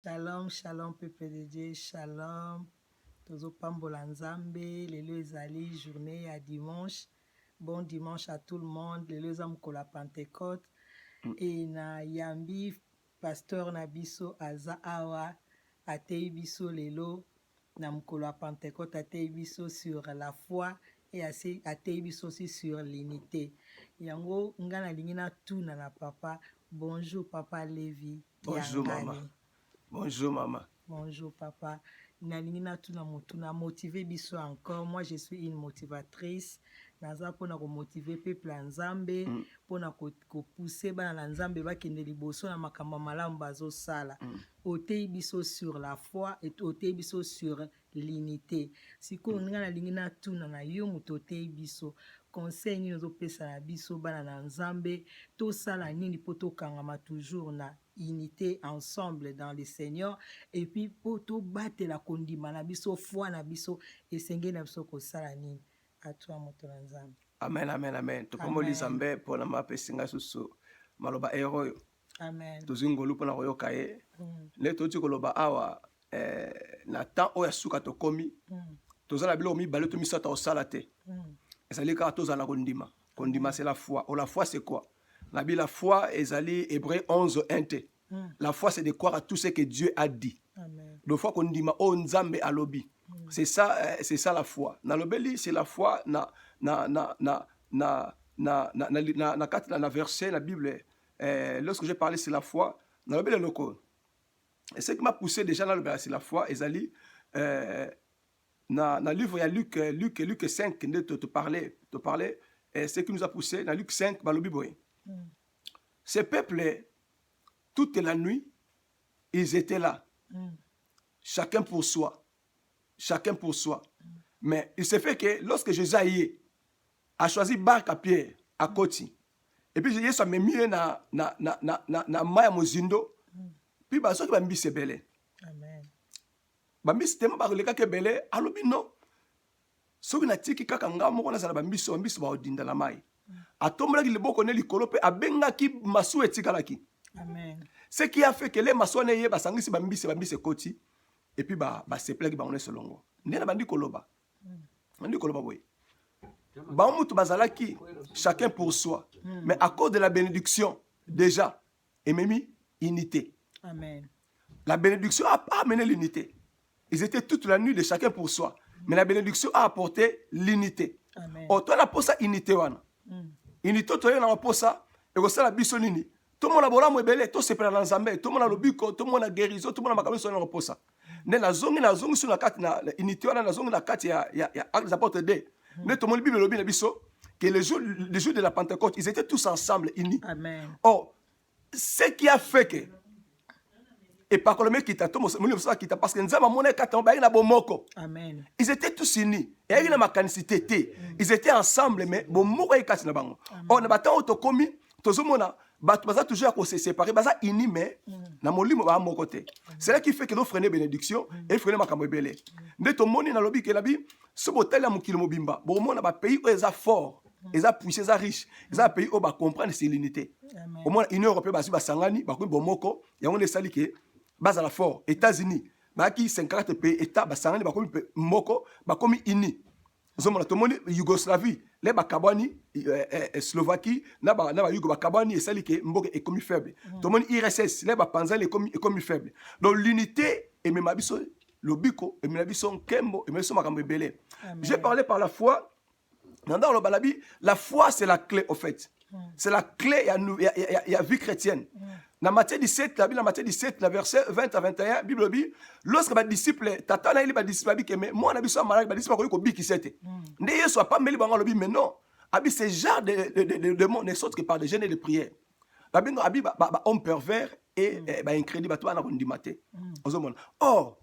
Shalom, shalom, peuple de Dieu, shalom. Tozo pambola nzambe, lelo ezali journée à dimanche. Bon dimanche à tout le monde. Lelo ezamko la Pentecôte. Et na yambi pasteur na biso aza awa atei biso lelo na mkolo la Pentecôte atei biso sur la foi et atei biso aussi sur l'unité. Yango ngana lingina tuna na papa. Bonjour papa Lévi. Bonjour maman. Bonjour maman. Bonjour papa. Nalingi natuna motuna motiver biso encore. Moi je suis une motivatrice. Naza pona ko motiver peuple nzambe, pona ko pousser bana na nzambe bakende liboso na makambo malamu bazo sala. Otei biso sur la foi et otei biso sur l'unité. Siko nga nalingi natuna na yo muto otei biso. Conseil nini ozopesa na biso bana na nzambe to sala nini po tokangama toujours na unité ensemble dans le Seigneur et puis pour tout battre la kondima na biso foi na biso esengeli na biso kosala nini à toi moto na nzambe. Amen amen amen. Tokomoli nzambe pona mapesinga susu maloba eroyo. Amen. Tozingolu pona koyoka ye. Le toti koloba awa na temps oya suka tokomi. Tozala bilo mibale to misata osala te. Ezali ka tozala kondima. Kondima c'est la foi. Oh la foi c'est quoi? La Bible, la foi, ezali Hébreux 11, 1. La foi, c'est de croire à tout ce que Dieu a dit. La foi qu'on dit, oh nzambe alobi. C'est ça la foi. Na lobeli, c'est la foi na verset la Bible. Lorsque j'ai parlé c'est la foi, na lobeli loko. Et ce qui m'a poussé déjà dans le c'est la foi, ezali na livre il y a Luc 5 te parler, et ce qui nous a poussé dans Luc 5 balobi boy. Ces peuples, toute la nuit, ils étaient là. Chacun pour soi. Chacun pour soi. Mais il s'est fait que lorsque Jésus a choisi Barque à Pierre, à Koti, et puis Jésus a mis na Maya Mozindo, puis baso qui bambi se belé. Amen. Bambi se tellement par le cas que belé, alobi non. Ce qui n'a tiki kakanga moko na sala bambi so ba odinda la mai. Atombraki liboko ne likolo pe abengaki masu etikalaki. Amen. Ce qui a fait que les maçons ye basangisi bambise koti et puis ba seplaki ba on solongo. Ndena bandi koloba. Bandi koloba boy. Ba mutu bazalaki chacun pour soi. Mais à cause de la bénédiction déjà et même unité. Amen. La bénédiction a amené l'unité. Ils étaient toute la nuit de chacun pour soi. Mais la bénédiction a apporté l'unité. Amen. Oh toi la posa unité wana. Unité to na posa et kosala biso nini. Tout le monde a bola mwebele, tout se prend dans Zambé, tout le monde a lobiko, tout le monde a guérison, tout le monde a makamé sur la posa. Ne la zongi sur la carte na unité wana na zongi na carte ya actes des apôtres 2. Ne tout le monde bible lobi na biso que le jour de la Pentecôte, ils étaient tous ensemble unis. Amen. Oh, ce qui a fait que et par contre le mec qui t'a parce que nzama mona kata ba ina bomoko. Amen. Ils étaient tous unis. Et il y a ma canicité. Ils étaient ensemble mais bomoko e kati na bango. Oh na bata otokomi tozomona bato baza toujours à se séparer baza unis mais na molimo ba mon côté. C'est là qui fait que nous freinons bénédiction et freinons makambo ebele. Nde to moni na lobi ke labi so botel ya mokilo mobimba. Bo mona ba pays où ils a fort, ils a puissant, ils a riche, ils a pays où ba comprendre c'est l'unité. Au moins Union européenne ba sangani ba ko bomoko yango ne sali ke baza la fort. États-Unis ba ki 50 pays état ba sangani ba ko moko ba komi uni. Zomona to moni Yougoslavie les bakabani Slovaquie na ba Yugo bakabani et sali ke mboka est faible. To moni IRSS les bapanza les comme faible. Donc l'unité et même abiso lobiko et même abiso kembo et même so makambo belé. J'ai parlé par la foi. Dans le balabi, la foi c'est la clé au fait. C'est la clé il y a vie chrétienne. Dans Matthieu 17, la Bible, dans Matthieu 17, la verset 20 à 21, Bible dit, lorsque les disciples, tata na ili ba disciple bi que mais moi na biso malade ba disciple ko bi ki sete. Ne yeso pas meli bango lobi mais non. Abi c'est genre de monde ne sorte que par des jeûnes et de prières. Ba bingo abi ba homme pervers et ba incrédule ba to na ko ndimate. Ozomona. Or,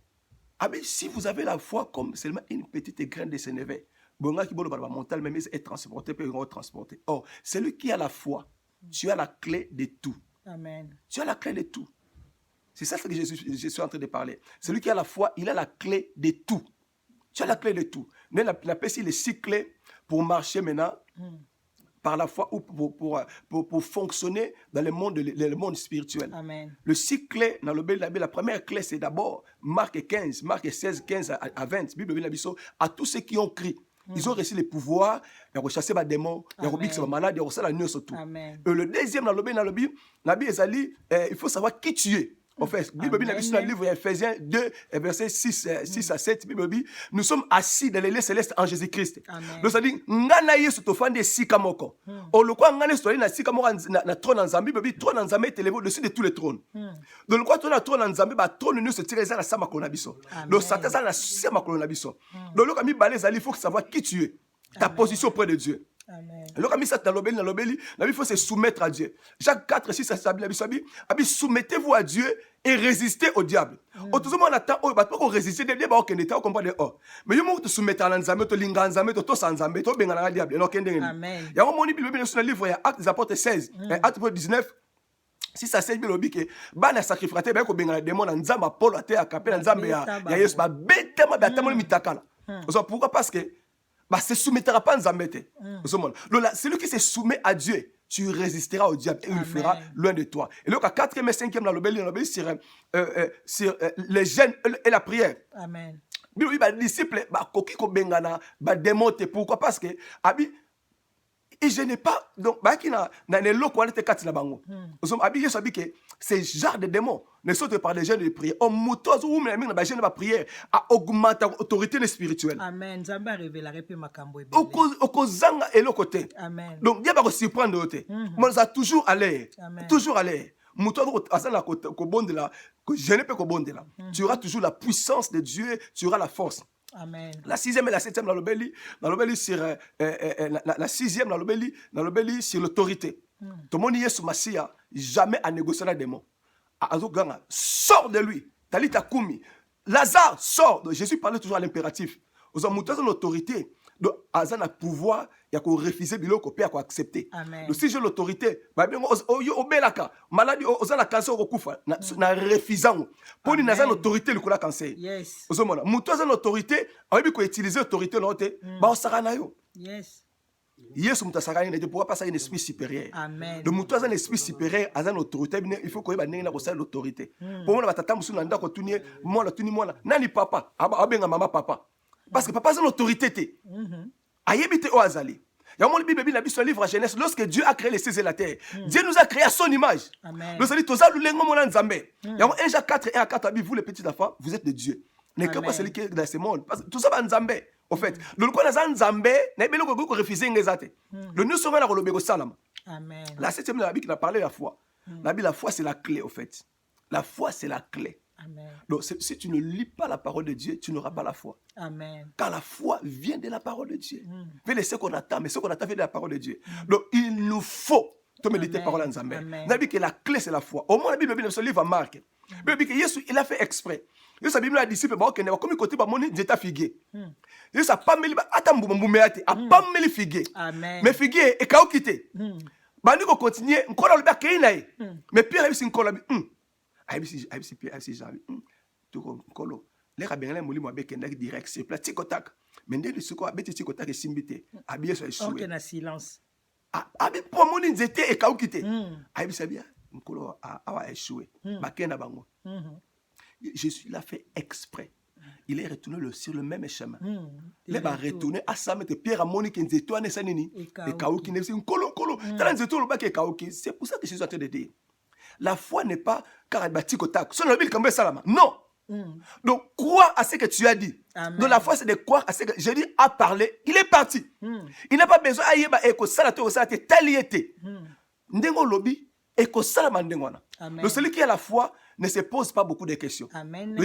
abi si vous avez la foi comme seulement une petite graine de sénévé. Bonga ki bolo ba mental même est transporté peut transporter. Or, celui qui a la foi, tu as la clé de tout. Amen. Tu as la clé de tout. C'est ça que je suis en train de parler. Celui qui a la foi, il a la clé de tout. Tu as la clé de tout. Mais la paix, c'est les 6 clés pour marcher maintenant par la foi ou pour fonctionner dans le monde spirituel. Amen. Le cycle clé, dans la première clé, c'est d'abord Marc 16, 15 à 20. Bible à tous ceux qui ont crié. Ils ont reçu les pouvoirs, ils ont chassé les démons, ils ont reçu les malades, ils ont reçu la nuit surtout. Le deuxième, dans le Bible, il faut savoir qui tu es. En fait, Bible dans le livre Ephésiens 2, verset 6 à 7, Bible dit, nous sommes assis dans les lieux célestes en Jésus-Christ. Donc ça dit, ngana yesu tofande sika moko. Olokwa ngana stori na sika moko na trône en Zambie, Bible dit trône en Zambie est élevé au-dessus de tous les trônes. Donc quoi trône en Zambie, ba trône nous se tire ça na sama kolona biso. Donc Satan ça na sama kolona biso. Donc loka mi balé zali, il faut savoir qui tu es, ta position auprès de Dieu. Alors, il faut se soumettre à Dieu. Jacques 4, 6, soumettez-vous à Dieu et résistez au diable. Autour on attend, on va résister, mais il faut te soumettre à l'anzame, te linganzame, te tosanzame, te bengana diable. Amen. Il y a un moment dans le livre, Actes des Apôtres 16, Actes 19. Si ça c'est bien que bana sacrificateur ba ko bengana démon na nzamba Paul ate akapé na nzamba ya Yesu ba betema ba tamoli mitakala. Pourquoi? Parce que bah, se soumettra pas à Nzambete. Celui qui se soumet à Dieu, tu résisteras au diable et il fera loin de toi. Et donc, à 4e et 5e, dans le Béli, sur les gènes et la prière. Amen. Les disciples, koki ko bengana, démonter. Pourquoi? Parce que, et je n'ai pas, donc, ces genres de démons ne sont pas des jeunes de prière. On moutoise ou même dans les jeunes de prière à augmenter l'autorité spirituelle. Amen. Zamba révélerait peu makambo ebele. Okozanga et le côté. Amen. Donc, Dieu va se surprendre de côté. Mais ça toujours aller. Toujours aller. Moutoise asana ko bondela, ko jeune pe ko bondela. Tu auras toujours la puissance de Dieu, tu auras la force. Amen. La 6e et la 7e dans le Béli sur la 6e dans le Béli sur l'autorité. Tout le monde y est sous Massia, jamais à négocier la démon. Azoganga, sors de lui. Talita Kumi. Lazare, sort. Donc, Jésus parlait toujours à l'impératif. Aux amouteurs de l'autorité, donc Azan a pouvoir, il y a qu'on refuser, il y a qu'on accepter. Donc si j'ai l'autorité, maladie, aux la cancer au koufa, na refusant. Pour une autorité, le cola cancer. Yes. Aux amouteurs de l'autorité, on peut utiliser l'autorité, on s'arrête. Yes. Yesu mutasakani ne pourra pas ça un esprit supérieur. Amen. Le mutu a un esprit supérieur, a une autorité, il faut qu'on ait une autorité. Pour moi, la tata musuna nda ko tuni moi la tuni moi nani papa, abenga mama papa. Parce que papa c'est l'autorité té. Ayebite o azali. Il y a mon Bible la Bible livre à Genèse, lorsque Dieu a créé les cieux et la terre, Dieu nous a créé à son image. Amen. Nous a dit toza lulengo mona nzambe. Il y a 1 Jacques 4 et 4 vous les petits enfants, vous êtes de Dieu. Ne que pas celui qui est dans ce monde parce que tout ça va nzambe. Au fait, le quoi na nzambe, na belo ko refuser ngezate. Le nous sommes na kolobeko salama. Amen. La 7e la Bible qui a parlé la foi. La Bible la foi c'est la clé au fait. La foi c'est la clé. Amen. Donc si tu ne lis pas la parole de Dieu, tu n'auras pas la foi. Amen. Car la foi vient de la parole de Dieu. Vient de ce qu'on attend, mais ce qu'on attend vient de la parole de Dieu. Donc il nous faut te méditer parole en nzambe. La Bible que la clé c'est la foi. Au moins la Bible dans ce livre Marc. La Bible que Jésus il a fait exprès. Yo sa Bible a disciple ba okende ba komi côté ba moni njeta figuier. Yo sa pameli ba atambu mbumbeate a pameli figuier. Amen. Mais figuier e ka okite. Ba ndiko continuer nkola lo ba keinaye. Mais Pierre a bisi nkola bi ayibisi Pierre ayibisi Jean. To nkolo le ka bengala molimo abekenda direct sur place tikotak. Mais ndeli suko abeti tikotak esimbite. Abiye so échoué. OK na silence. Abi po moni njete e ka okite. Ayibisi bien nkolo a échoué. Ba kenda bango. Jésus l'a fait exprès. Il est retourné sur le même chemin. Il va retourner à sa mère. Pierre a moni qui nzeto ane sanini. Et kaouki ne c'est kolo. C'est pour ça que Jésus a te dire. La foi n'est pas car elle bâtit kotak. Son la Bible comme salama. Non. Donc crois à ce que tu as dit. Amen. Donc la foi c'est de croire à ce que Jésus a parlé. Il est parti. Il n'a pas besoin ayeba eko salate o salate taliete. Ndengo lobi eko salama ndengona. Donc celui qui a la foi ne se pose pas beaucoup de questions. Amen.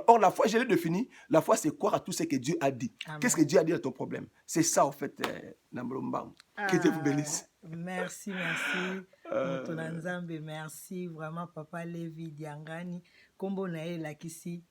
Or, la foi, je l'ai défini. La foi, c'est croire à tout ce que Dieu a dit. Qu'est-ce que Dieu a dit à ton problème? C'est ça, en fait, que Dieu vous bénisse. Merci. Merci, vraiment, Papa Lévi Diangani. Kombo na ye lakisi.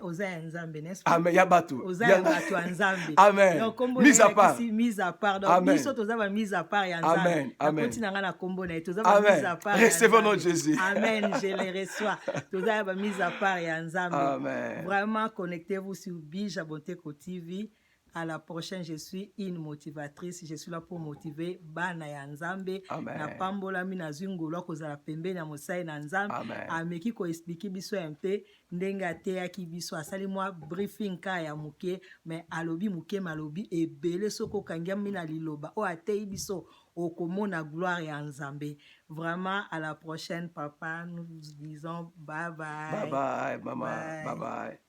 Oza nzambe n'est-ce pas? Amen. Yabatu. Oza yabatu nzambe. Amen. Donc kombo mise à part. Mise à part. Donc biso toza ba mise à part ya nzambe. Amen. Amen. Continue na kombo na toza ba mise à part. Recevons notre Jésus. Amen. Je les reçois. Toza ba mise à part ya nzambe. Amen. Vraiment connectez-vous sur Bija Bonteko TV. À la prochaine, je suis une motivatrice. Je suis là pour motiver bana ya nzambe. Amen. Na pambola mi na zungolo kozala pembe na mosai na nzambe. Amen. Ameki ko expliquer biso un peu ndenga te ya ki biso asali moi briefing ka ya muke mais alobi muke malobi ebele soko kangia mi na liloba o atei biso okomona gloire ya nzambe. Vraiment à la prochaine papa, nous disons bye bye. Bye bye maman. Bye bye.